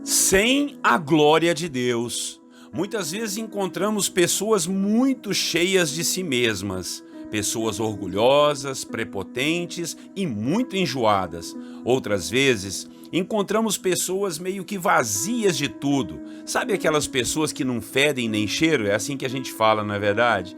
Sem a glória de Deus. Muitas vezes encontramos pessoas muito cheias de si mesmas, pessoas orgulhosas, prepotentes e muito enjoadas. Outras vezes, encontramos pessoas meio que vazias de tudo. Sabe aquelas pessoas que não fedem nem cheiro? É assim que a gente fala, não é verdade?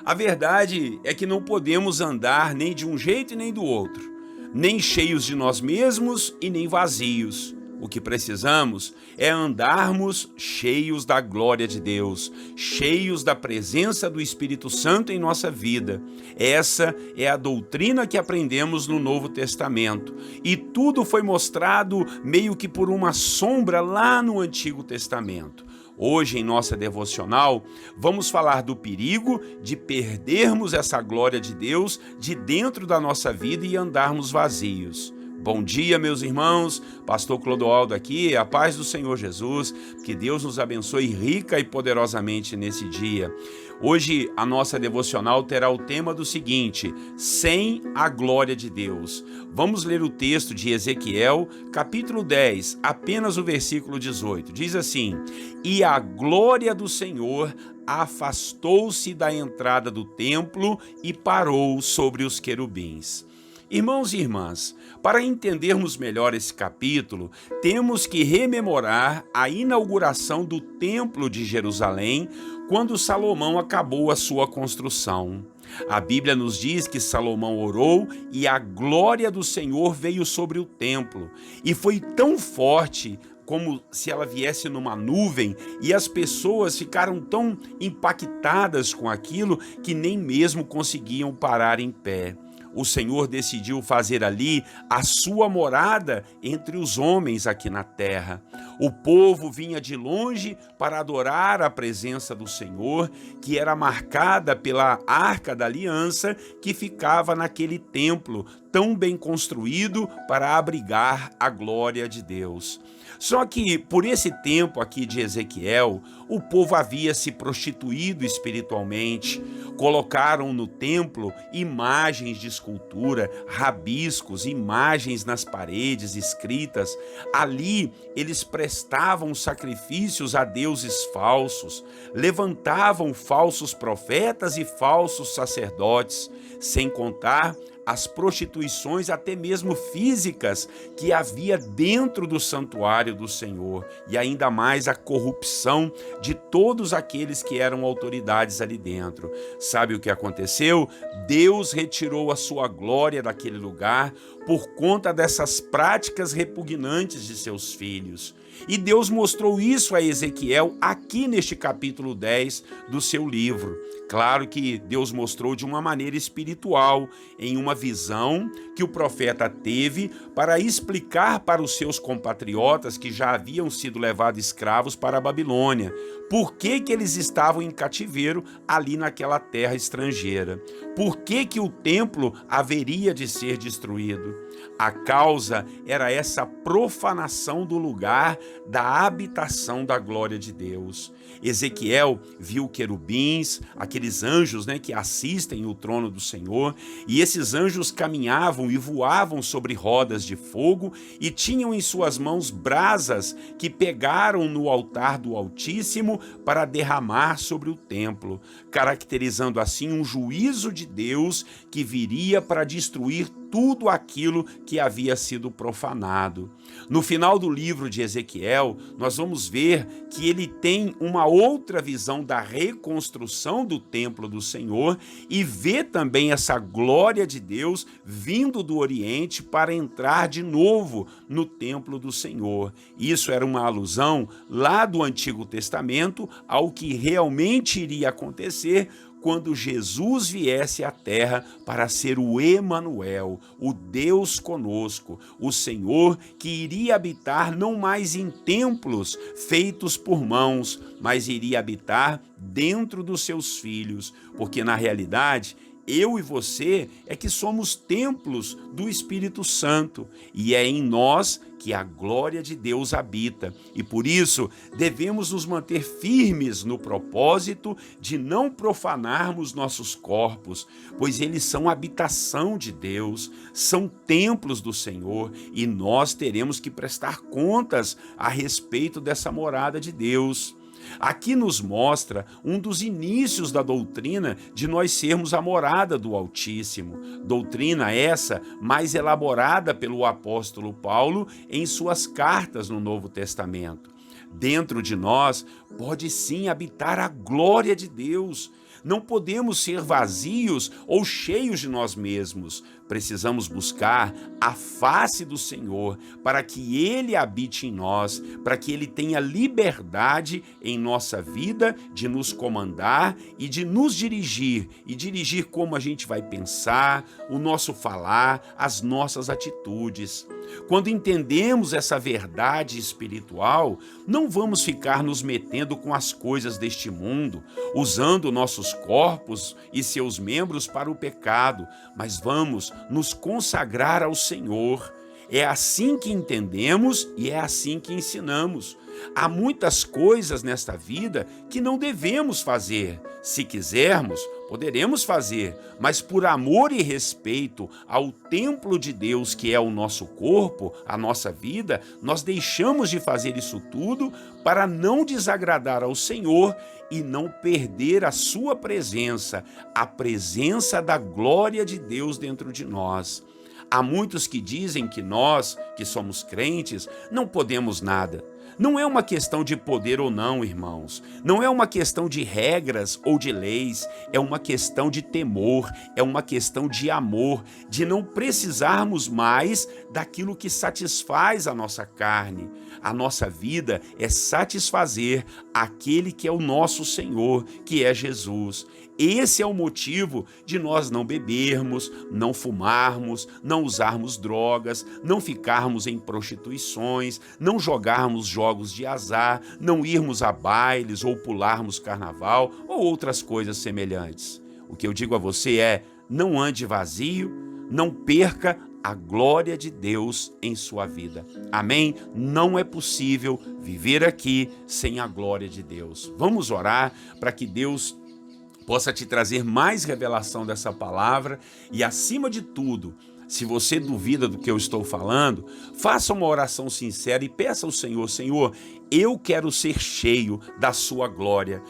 A verdade é que não podemos andar nem de um jeito e nem do outro, nem cheios de nós mesmos e nem vazios. O que precisamos é andarmos cheios da glória de Deus, cheios da presença do Espírito Santo em nossa vida. Essa é a doutrina que aprendemos no Novo Testamento. E tudo foi mostrado meio que por uma sombra lá no Antigo Testamento. Hoje, em nossa devocional, vamos falar do perigo de perdermos essa glória de Deus de dentro da nossa vida e andarmos vazios. Bom dia, meus irmãos, Pastor Clodoaldo aqui, a paz do Senhor Jesus, que Deus nos abençoe rica e poderosamente nesse dia. Hoje a nossa devocional terá o tema do seguinte: sem a glória de Deus. Vamos ler o texto de Ezequiel, capítulo 10, apenas o versículo 18. Diz assim: e a glória do Senhor afastou-se da entrada do templo e parou sobre os querubins. Irmãos e irmãs, para entendermos melhor esse capítulo, temos que rememorar a inauguração do Templo de Jerusalém, quando Salomão acabou a sua construção. A Bíblia nos diz que Salomão orou e a glória do Senhor veio sobre o templo, e foi tão forte como se ela viesse numa nuvem, e as pessoas ficaram tão impactadas com aquilo que nem mesmo conseguiam parar em pé. O Senhor decidiu fazer ali a sua morada entre os homens aqui na terra. O povo vinha de longe para adorar a presença do Senhor, que era marcada pela Arca da Aliança, que ficava naquele templo tão bem construído para abrigar a glória de Deus. Só que, por esse tempo aqui de Ezequiel, o povo havia se prostituído espiritualmente. Colocaram no templo imagens de escultura, rabiscos, imagens nas paredes escritas. Ali eles prestavam sacrifícios a deuses falsos, levantavam falsos profetas e falsos sacerdotes, sem contar as prostituições, até mesmo físicas, que havia dentro do santuário do Senhor, e ainda mais a corrupção de todos aqueles que eram autoridades ali dentro. Sabe o que aconteceu? Deus retirou a sua glória daquele lugar por conta dessas práticas repugnantes de seus filhos. E Deus mostrou isso a Ezequiel aqui neste capítulo 10 do seu livro. Claro que Deus mostrou de uma maneira espiritual, em uma visão que o profeta teve para explicar para os seus compatriotas que já haviam sido levados escravos para a Babilônia, por que eles estavam em cativeiro ali naquela terra estrangeira, por que o templo haveria de ser destruído. A causa era essa profanação do lugar da habitação da glória de Deus. Ezequiel viu querubins, aqueles anjos, que assistem o trono do Senhor, e esses anjos caminhavam e voavam sobre rodas de fogo e tinham em suas mãos brasas que pegaram no altar do Altíssimo para derramar sobre o templo, caracterizando assim um juízo de Deus que viria para destruir tudo aquilo que havia sido profanado. No final do livro de Ezequiel, nós vamos ver que ele tem uma outra visão da reconstrução do templo do Senhor e vê também essa glória de Deus vindo do Oriente para entrar de novo no templo do Senhor. Isso era uma alusão lá do Antigo Testamento ao que realmente iria acontecer quando Jesus viesse à terra para ser o Emanuel, o Deus conosco, o Senhor que iria habitar não mais em templos feitos por mãos, mas iria habitar dentro dos seus filhos, porque na realidade Eu e você é que somos templos do Espírito Santo e é em nós que a glória de Deus habita. E por isso devemos nos manter firmes no propósito de não profanarmos nossos corpos, pois eles são habitação de Deus, são templos do Senhor e nós teremos que prestar contas a respeito dessa morada de Deus. Aqui nos mostra um dos inícios da doutrina de nós sermos a morada do Altíssimo. Doutrina essa mais elaborada pelo apóstolo Paulo em suas cartas no Novo Testamento. Dentro de nós pode sim habitar a glória de Deus. Não podemos ser vazios ou cheios de nós mesmos. Precisamos buscar a face do Senhor para que Ele habite em nós, para que Ele tenha liberdade em nossa vida de nos comandar e de nos dirigir, e dirigir como a gente vai pensar, o nosso falar, as nossas atitudes. Quando entendemos essa verdade espiritual, não vamos ficar nos metendo com as coisas deste mundo, usando nossos corpos e seus membros para o pecado, mas vamos nos consagrar ao Senhor. É assim que entendemos e é assim que ensinamos. Há muitas coisas nesta vida que não devemos fazer. Se quisermos, poderemos fazer, mas por amor e respeito ao templo de Deus, que é o nosso corpo, a nossa vida, nós deixamos de fazer isso tudo para não desagradar ao Senhor e não perder a sua presença, a presença da glória de Deus dentro de nós. Há muitos que dizem que nós, que somos crentes, não podemos nada. Não é uma questão de poder ou não, irmãos. Não é uma questão de regras ou de leis. É uma questão de temor, é uma questão de amor, de não precisarmos mais daquilo que satisfaz a nossa carne. A nossa vida é satisfazer aquele que é o nosso Senhor, que é Jesus. Esse é o motivo de nós não bebermos, não fumarmos, não usarmos drogas, não ficarmos em prostituições, não jogarmos jogos de azar, não irmos a bailes ou pularmos carnaval ou outras coisas semelhantes. O que eu digo a você é: não ande vazio, não perca a glória de Deus em sua vida. Amém? Não é possível viver aqui sem a glória de Deus. Vamos orar para que Deus possa te trazer mais revelação dessa palavra e, acima de tudo, se você duvida do que eu estou falando, faça uma oração sincera e peça ao Senhor: Senhor, eu quero ser cheio da sua glória.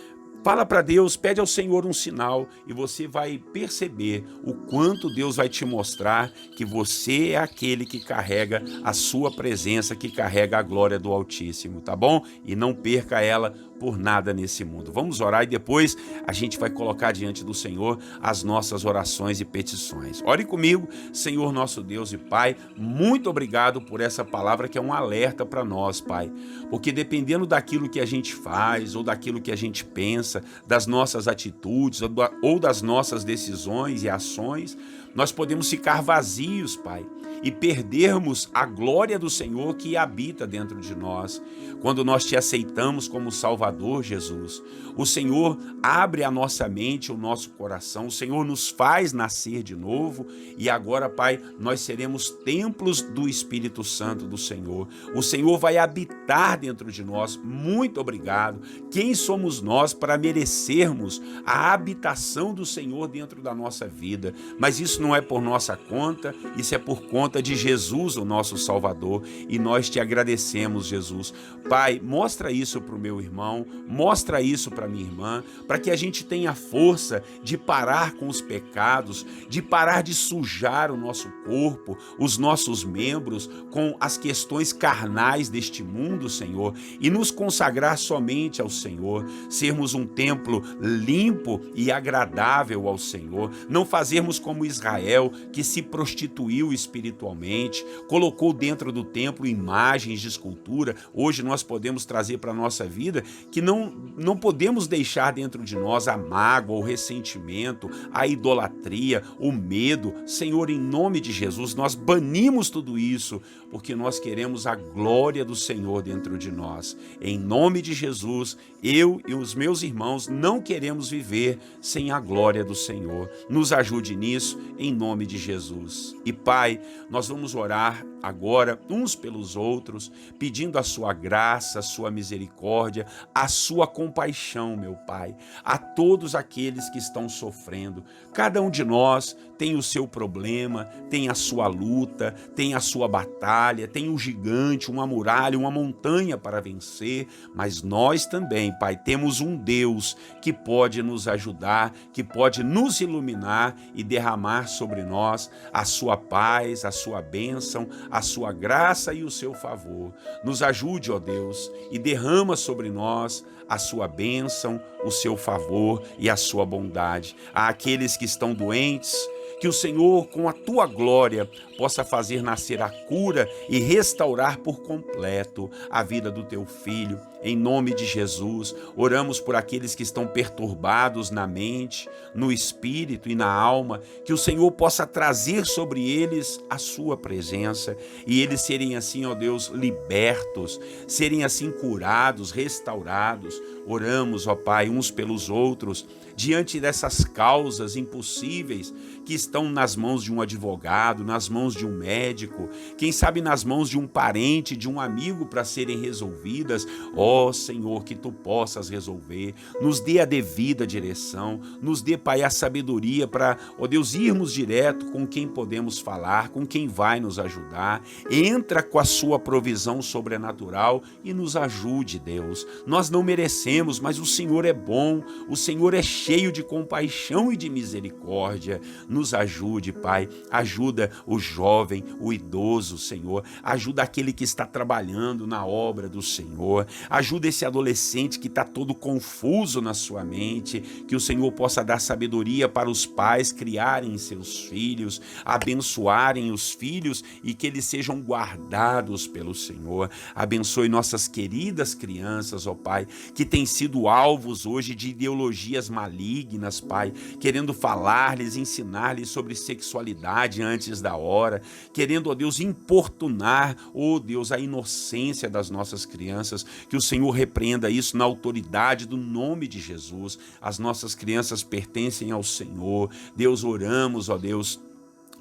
Fala para Deus, pede ao Senhor um sinal e você vai perceber o quanto Deus vai te mostrar que você é aquele que carrega a sua presença, que carrega a glória do Altíssimo, tá bom? E não perca ela por nada nesse mundo. Vamos orar e depois a gente vai colocar diante do Senhor as nossas orações e petições. Ore comigo. Senhor nosso Deus e Pai, muito obrigado por essa palavra que é um alerta para nós, Pai, porque dependendo daquilo que a gente faz ou daquilo que a gente pensa, das nossas atitudes ou das nossas decisões e ações, nós podemos ficar vazios, Pai, e perdermos a glória do Senhor que habita dentro de nós. Quando nós te aceitamos como Salvador, Jesus, o Senhor abre a nossa mente, o nosso coração, o Senhor nos faz nascer de novo e agora, Pai, nós seremos templos do Espírito Santo do Senhor. O Senhor vai habitar dentro de nós. Muito obrigado. Quem somos nós para merecermos a habitação do Senhor dentro da nossa vida? Mas isso não é por nossa conta, isso é por conta de Jesus, o nosso Salvador, e nós te agradecemos, Jesus. Pai, mostra isso para o meu irmão, mostra isso para minha irmã, para que a gente tenha força de parar com os pecados, de parar de sujar o nosso corpo, os nossos membros com as questões carnais deste mundo, Senhor, e nos consagrar somente ao Senhor, sermos um templo limpo e agradável ao Senhor, não fazermos como Israel, que se prostituiu espiritualmente, colocou dentro do templo imagens de escultura. Hoje nós podemos trazer para a nossa vida que não podemos deixar dentro de nós a mágoa, o ressentimento, a idolatria, o medo. Senhor, em nome de Jesus, nós banimos tudo isso, porque nós queremos a glória do Senhor dentro de nós. Em nome de Jesus, eu e os meus irmãos irmãos, não queremos viver sem a glória do Senhor. Nos ajude nisso, em nome de Jesus. E Pai, nós vamos orar agora uns pelos outros, pedindo a sua graça, a sua misericórdia, a sua compaixão, meu Pai, a todos aqueles que estão sofrendo. Cada um de nós tem o seu problema, tem a sua luta, tem a sua batalha, tem um gigante, uma muralha, uma montanha para vencer, mas nós também, Pai, temos um Deus que pode nos ajudar, que pode nos iluminar e derramar sobre nós a sua paz, a sua bênção, a sua graça e o seu favor. Nos ajude, ó Deus, e derrama sobre nós a sua bênção, o seu favor e a sua bondade. Àqueles que estão doentes, que o Senhor, com a tua glória, possa fazer nascer a cura e restaurar por completo a vida do teu filho. Em nome de Jesus, oramos por aqueles que estão perturbados na mente, no espírito e na alma, que o Senhor possa trazer sobre eles a sua presença e eles serem assim, ó Deus, libertos, serem assim curados, restaurados. Oramos, ó Pai, uns pelos outros, diante dessas causas impossíveis que estão nas mãos de um advogado, nas mãos de um médico, quem sabe nas mãos de um parente, de um amigo para serem resolvidas. Ó Senhor, que tu possas resolver, nos dê a devida direção, nos dê, Pai, a sabedoria para, ó Deus, irmos direto com quem podemos falar, com quem vai nos ajudar. Entra com a sua provisão sobrenatural e nos ajude, Deus. Nós não merecemos, mas o Senhor é bom, o Senhor é cheio de compaixão e de misericórdia. Nos ajude, Pai, ajuda o jovem, o idoso, Senhor, ajuda aquele que está trabalhando na obra do Senhor, ajuda esse adolescente que está todo confuso na sua mente, que o Senhor possa dar sabedoria para os pais criarem seus filhos, abençoarem os filhos e que eles sejam guardados pelo Senhor. Abençoe nossas queridas crianças, ó Pai, que têm sido alvos hoje de ideologias malignas, Pai, querendo falar-lhes, ensinar-lhes sobre sexualidade antes da hora, querendo, ó Deus, importunar, ó Deus, a inocência das nossas crianças. Que o Senhor repreenda isso na autoridade do nome de Jesus. As nossas crianças pertencem ao Senhor. Deus, oramos, ó Deus,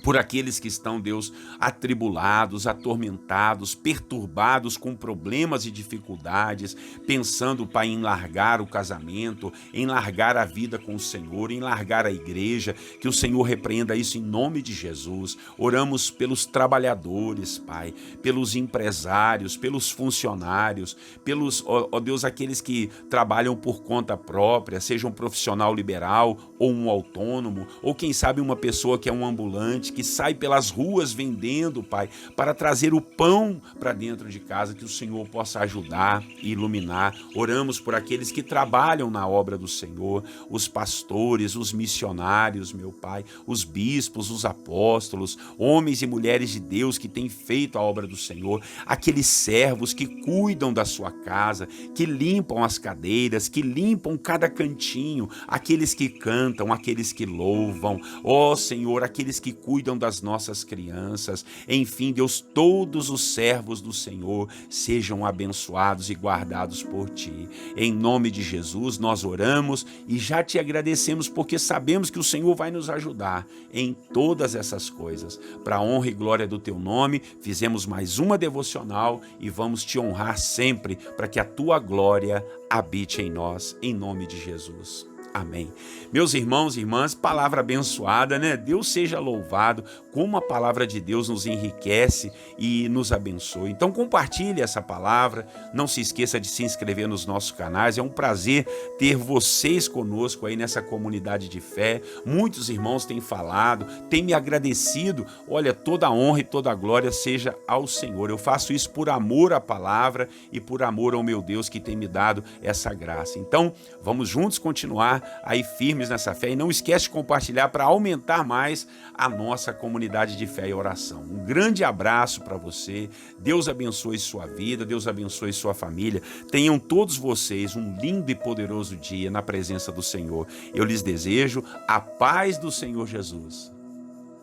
por aqueles que estão, Deus, atribulados, atormentados, perturbados com problemas e dificuldades, pensando, Pai, em largar o casamento, em largar a vida com o Senhor, em largar a igreja. Que o Senhor repreenda isso em nome de Jesus. Oramos pelos trabalhadores, Pai, pelos empresários, pelos funcionários, pelos, ó Deus, aqueles que trabalham por conta própria, seja um profissional liberal ou um autônomo, ou quem sabe uma pessoa que é um ambulante, que sai pelas ruas vendendo, Pai, para trazer o pão para dentro de casa. Que o Senhor possa ajudar e iluminar. Oramos por aqueles que trabalham na obra do Senhor, os pastores, os missionários, meu Pai, os bispos, os apóstolos, homens e mulheres de Deus que têm feito a obra do Senhor, aqueles servos que cuidam da sua casa, que limpam as cadeiras, que limpam cada cantinho, aqueles que cantam, aqueles que louvam, ó Senhor, aqueles que cuidam das nossas crianças. Enfim, Deus, todos os servos do Senhor sejam abençoados e guardados por Ti. Em nome de Jesus, nós oramos e já Te agradecemos, porque sabemos que o Senhor vai nos ajudar em todas essas coisas. Para a honra e glória do Teu nome, fizemos mais uma devocional e vamos Te honrar sempre, para que a Tua glória habite em nós, em nome de Jesus. Amém. Meus irmãos e irmãs, palavra abençoada, né? Deus seja louvado, como a palavra de Deus nos enriquece e nos abençoa. Então compartilhe essa palavra, não se esqueça de se inscrever nos nossos canais. É um prazer ter vocês conosco aí nessa comunidade de fé. Muitos irmãos têm falado, têm me agradecido. Olha, toda a honra e toda a glória seja ao Senhor. Eu faço isso por amor à palavra e por amor ao meu Deus que tem me dado essa graça. Então, vamos juntos continuar aí firmes nessa fé, e não esquece de compartilhar para aumentar mais a nossa comunidade de fé e oração. Um grande abraço para você, Deus abençoe sua vida, Deus abençoe sua família, tenham todos vocês um lindo e poderoso dia na presença do Senhor. Eu lhes desejo a paz do Senhor Jesus.